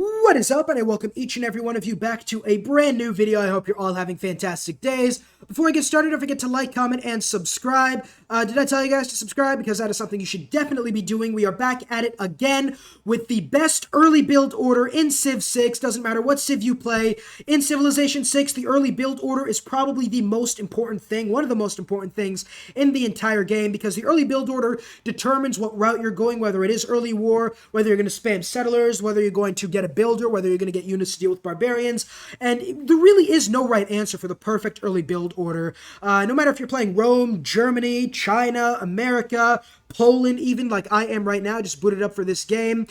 What is up, and I welcome each and every one of you back to a brand new video. I hope you're all having fantastic days. Before we get started, don't forget to like, comment, and subscribe. Did I tell you guys to subscribe? Because that is something you should definitely be doing. We are back at it again with the best early build order in Civ 6. Doesn't matter what Civ you play. In Civilization 6, the early build order is probably the most important thing, one of the most important things in the entire game, because the early build order determines what route you're going, whether it is early war, whether you're going to spam settlers, whether you're going to get a builder, whether you're going to get units to deal with barbarians, and there really is no right answer for the perfect early build order. No matter if you're playing Rome, Germany, China, America, Poland, even like I am right now, just booted up for this game.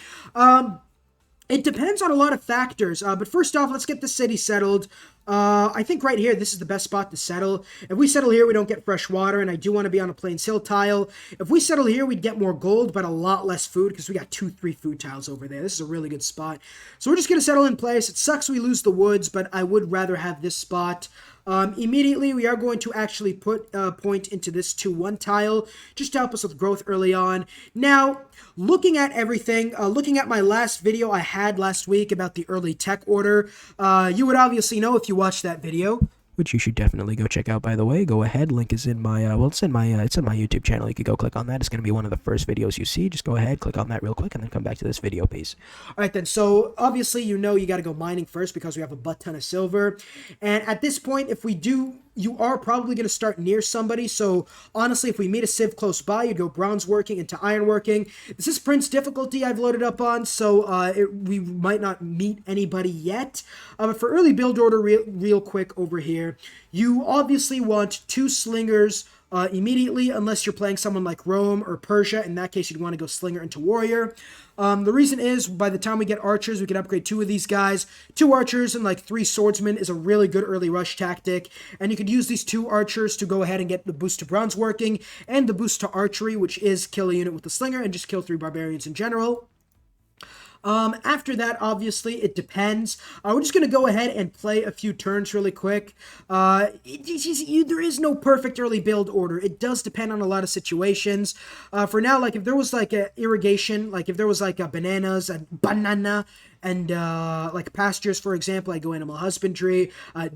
It depends on a lot of factors, but first off, let's get the city settled. I think right here, this is the best spot to settle. If we settle here, we don't get fresh water, and I do want to be on a plains hill tile. If we settle here, we'd get more gold, but a lot less food, because we got 2-3 food tiles over there. This is a really good spot. So we're just going to settle in place. It sucks we lose the woods, but I would rather have this spot. Immediately, we are going to actually put a point into this 2-1 tile, just to help us with growth early on. Now, looking at everything, looking at my last video I had last week about the early tech order, you would obviously know if you watched that video, which you should definitely go check out, by the way. Go ahead, link is in my, it's in my YouTube channel. You could go click on that. It's going to be one of the first videos you see. Just go ahead, click on that real quick, and then come back to this video piece. All right, then, so obviously you know you got to go mining first because we have a butt ton of silver. And at this point, if we do, you are probably going to start near somebody. So honestly, if we meet a civ close by, you'd go bronze working into iron working. This is Prince difficulty I've loaded up on, so we might not meet anybody yet. But for early build order, real quick over here, you obviously want 2 slingers immediately, unless you're playing someone like Rome or Persia. In that case, you'd want to go slinger into warrior. The reason is, by the time we get archers, we can upgrade 2 of these guys. 2 archers and like 3 swordsmen is a really good early rush tactic, and you could use these 2 archers to go ahead and get the boost to bronze working and the boost to archery, which is kill a unit with the slinger and just kill 3 barbarians in general. After that, obviously, it depends. We're just going to go ahead and play a few turns really quick. There is no perfect early build order. It does depend on a lot of situations. For now, like if there was like a irrigation, like if there was like a banana, and like pastures, for example, I go animal husbandry.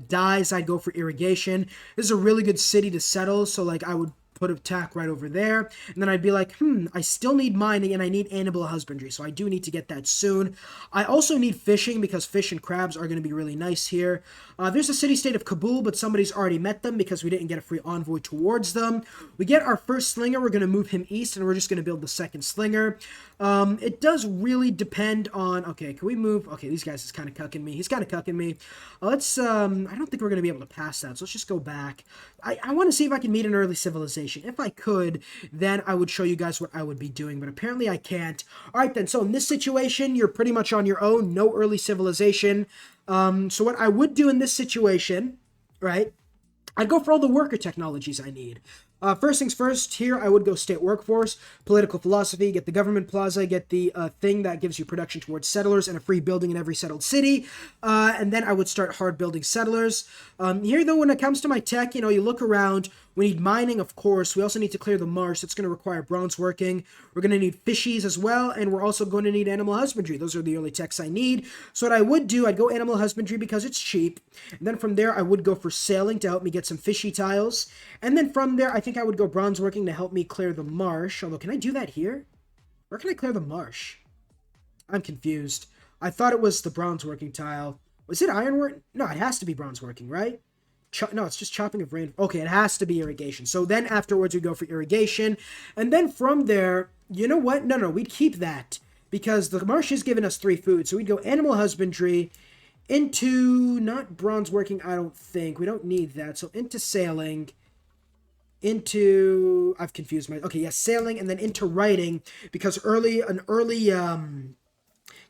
Dyes, I'd go for irrigation. This is a really good city to settle, so like I would put a tack right over there, and then I'd be like, I still need mining and I need animal husbandry, so I do need to get that soon. I also need fishing because fish and crabs are going to be really nice here. There's a city-state of Kabul, but somebody's already met them because we didn't get a free envoy towards them. We get our first slinger, we're going to move him east, and we're just going to build the second slinger. It does really depend on, okay, can we move, okay, these guys is kind of cucking me, he's kind of cucking me. Let's, I don't think we're going to be able to pass that, so let's just go back. I want to see if I can meet an early civilization. If I could, then I would show you guys what I would be doing, but apparently I can't. Alright then, so in this situation, you're pretty much on your own, no early civilization. So what I would do in this situation, right, I'd go for all the worker technologies I need. First things first, here I would go state workforce, political philosophy, get the government plaza, get the thing that gives you production towards settlers and a free building in every settled city, and then I would start hard building settlers. Here though, when it comes to my tech, you look around, we need mining, of course. We also need to clear the marsh. That's going to require bronze working. We're going to need fishies as well, and we're also going to need animal husbandry. Those are the early techs I need. So what I would do, I'd go animal husbandry because it's cheap, and then from there I would go for sailing to help me get some fishy tiles, and then from there I think I would go bronze working to help me clear the marsh. Although, can I do that here? Where can I clear the marsh? I'm confused. I thought it was the bronze working tile. Was it ironwork? No, it has to be bronze working, right? No, it's just chopping of rain. Okay, it has to be irrigation. So then afterwards we go for irrigation. And then from there, you know what? No, we'd keep that. Because the marsh has given us 3 food. So we'd go animal husbandry into, not bronze working, I don't think. We don't need that. So into sailing, into, I've confused my, okay, yes, sailing, and then into writing. Because an early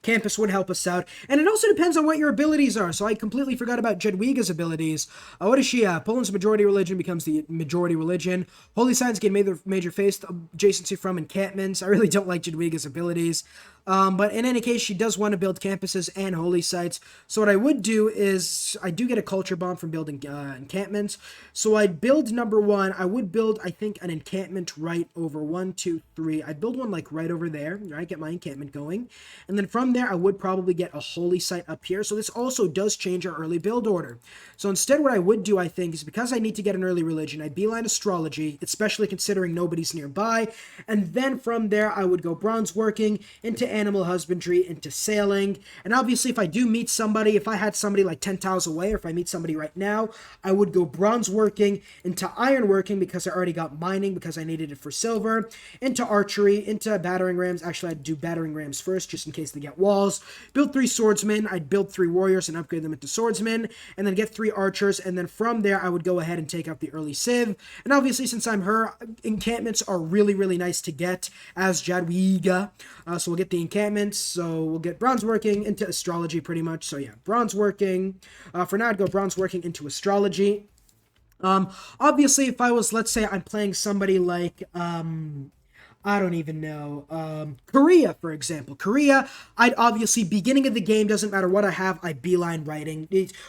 campus would help us out. And it also depends on what your abilities are. So I completely forgot about Jadwiga's abilities. What is she? Poland's majority religion becomes the majority religion. Holy signs gain major faith adjacency from encampments. I really don't like Jadwiga's abilities. But in any case, she does want to build campuses and holy sites. So what I would do is, I do get a culture bomb from building encampments. So I'd build number one. I would build, I think, an encampment right over 1, 2, 3. I'd build one like right over there, right? Get my encampment going. And then from there, I would probably get a holy site up here. So this also does change our early build order. So instead, what I would do, I think, is because I need to get an early religion, I beeline astrology, especially considering nobody's nearby. And then from there, I would go bronze working into animal husbandry, into sailing. And obviously, if I do meet somebody, if I had somebody like 10 tiles away, or if I meet somebody right now, I would go bronze working into iron working because I already got mining because I needed it for silver, into archery, into battering rams. Actually, I'd do battering rams first just in case they get walls. Build 3 swordsmen. I'd build 3 warriors and upgrade them into swordsmen, and then get 3 archers. And then from there, I would go ahead and take out the early civ. And obviously, since I'm her, encampments are really, really nice to get as Jadwiga. So we'll get the encampments. So we'll get bronze working into astrology pretty much. So yeah, bronze working. For now, I'd go bronze working into astrology. Obviously, if I was, let's say I'm playing somebody like, I don't even know, Korea, for example. Korea, I'd obviously, beginning of the game, doesn't matter what I have, I beeline writing.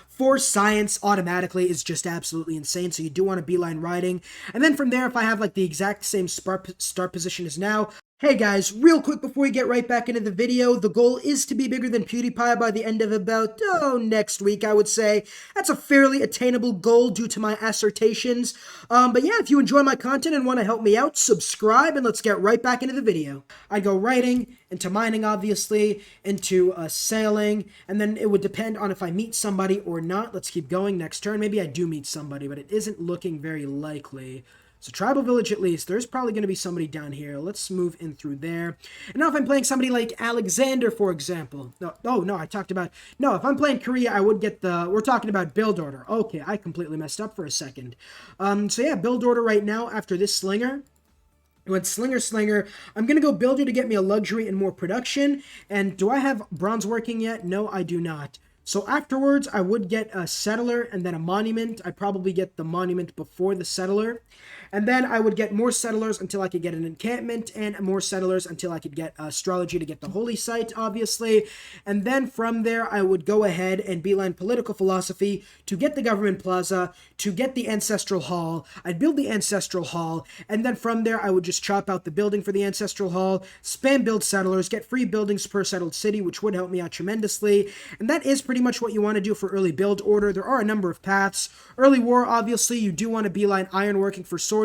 For science, automatically, is just absolutely insane, so you do want to beeline writing. And then from there, if I have, like, the exact same start position as now, hey guys, real quick before we get right back into the video, the goal is to be bigger than PewDiePie by the end of about, next week, I would say. That's a fairly attainable goal due to my assertions. But yeah, if you enjoy my content and want to help me out, subscribe and let's get right back into the video. I go writing, into mining obviously, into sailing, and then it would depend on if I meet somebody or not. Let's keep going. Next turn, maybe I do meet somebody, but it isn't looking very likely. So tribal village at least. There's probably going to be somebody down here. Let's move in through there. And now if I'm playing somebody like Alexander, for example. No, I talked about... No, if I'm playing Korea, I would get the... We're talking about build order. Okay, I completely messed up for a second. So yeah, build order right now after this slinger. With Slinger, I'm going to go builder to get me a luxury and more production. And do I have bronze working yet? No, I do not. So afterwards, I would get a settler and then a monument. I'd probably get the monument before the settler. And then I would get more settlers until I could get an encampment, and more settlers until I could get astrology to get the holy site, obviously. And then from there, I would go ahead and beeline political philosophy to get the government plaza, to get the Ancestral Hall. I'd build the Ancestral Hall, and then from there, I would just chop out the building for the Ancestral Hall, spam build settlers, get free buildings per settled city, which would help me out tremendously. And that is pretty much what you want to do for early build order. There are a number of paths. Early war, obviously, you do want to beeline ironworking for swordsmen,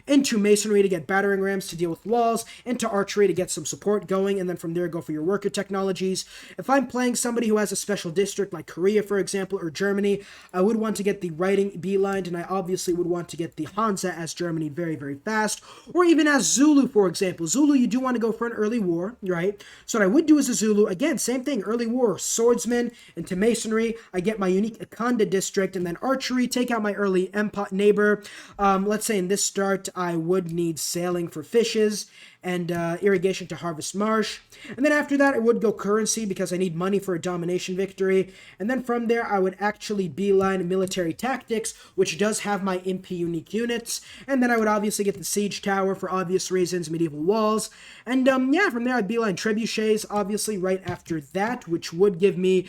into masonry to get battering rams to deal with walls, into archery to get some support going, and then from there go for your worker technologies. If I'm playing somebody who has a special district like Korea, for example, or Germany, I would want to get the writing beelined, and I obviously would want to get the Hansa as Germany very, very fast, or even as Zulu, for example. Zulu, you do want to go for an early war, right? So what I would do as a Zulu, again, same thing, early war, swordsman, into masonry, I get my unique Akanda district, and then archery, take out my early neighbor. Let's say in this start, I would need sailing for fishes and irrigation to harvest marsh. And then after that, I would go currency because I need money for a domination victory. And then from there, I would actually beeline military tactics, which does have my MP unique units. And then I would obviously get the siege tower for obvious reasons, medieval walls. And yeah, from there, I'd beeline trebuchets, obviously, right after that, which would give me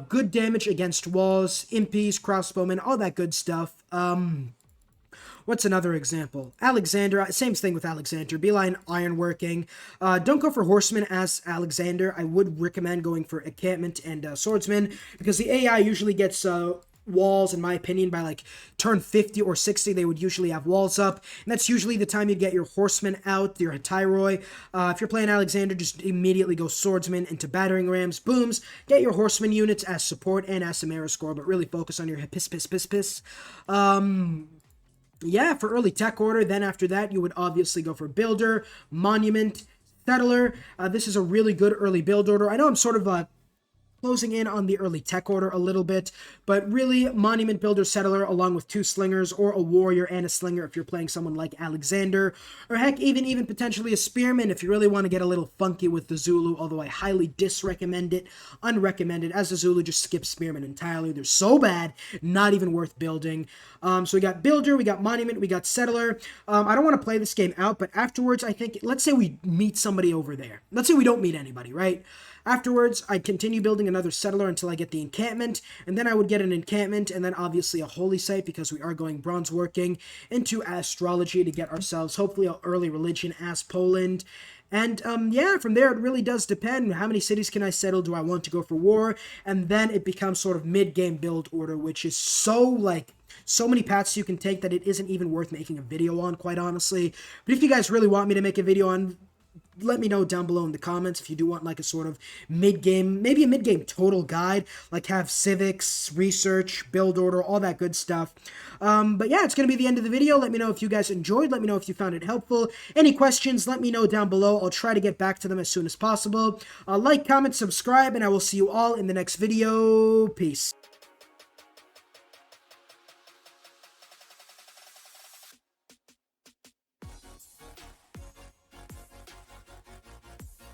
good damage against walls, impies, crossbowmen, all that good stuff. What's another example? Alexander, same thing with Alexander. Beeline ironworking. Don't go for horsemen as Alexander. I would recommend going for encampment and swordsman because the AI usually gets walls, in my opinion, by like turn 50 or 60, they would usually have walls up. And that's usually the time you get your horsemen out, your Tyroi. If you're playing Alexander, just immediately go swordsman into battering rams, booms. Get your horseman units as support and as Samara score, but really focus on your piss. Yeah, for early tech order, then after that, you would obviously go for builder, monument, settler. This is a really good early build order. I know I'm sort of closing in on the early tech order a little bit, but really monument builder settler along with 2 slingers, or a warrior and a slinger if you're playing someone like Alexander, or heck, even potentially a spearman if you really want to get a little funky with the Zulu, although I highly disrecommend it, unrecommended, as the Zulu just skips spearman entirely. They're so bad, not even worth building. So we got builder, we got monument, we got settler. I don't want to play this game out, but afterwards, I think, let's say we meet somebody over there. Let's say we don't meet anybody, right? Afterwards, I'd continue building another settler until I get the encampment, and then I would get an encampment, and then obviously a holy site, because we are going bronze working into astrology to get ourselves, hopefully, an early religion as Poland. And, yeah, from there, it really does depend. How many cities can I settle? Do I want to go for war? And then it becomes sort of mid-game build order, which is so many paths you can take that it isn't even worth making a video on, quite honestly. But if you guys really want me to make a video on, let me know down below in the comments if you do want like a sort of mid-game, maybe a mid-game total guide, like have civics, research, build order, all that good stuff. But yeah, it's going to be the end of the video. Let me know if you guys enjoyed. Let me know if you found it helpful. Any questions, let me know down below. I'll try to get back to them as soon as possible. Like, comment, subscribe, and I will see you all in the next video. Peace.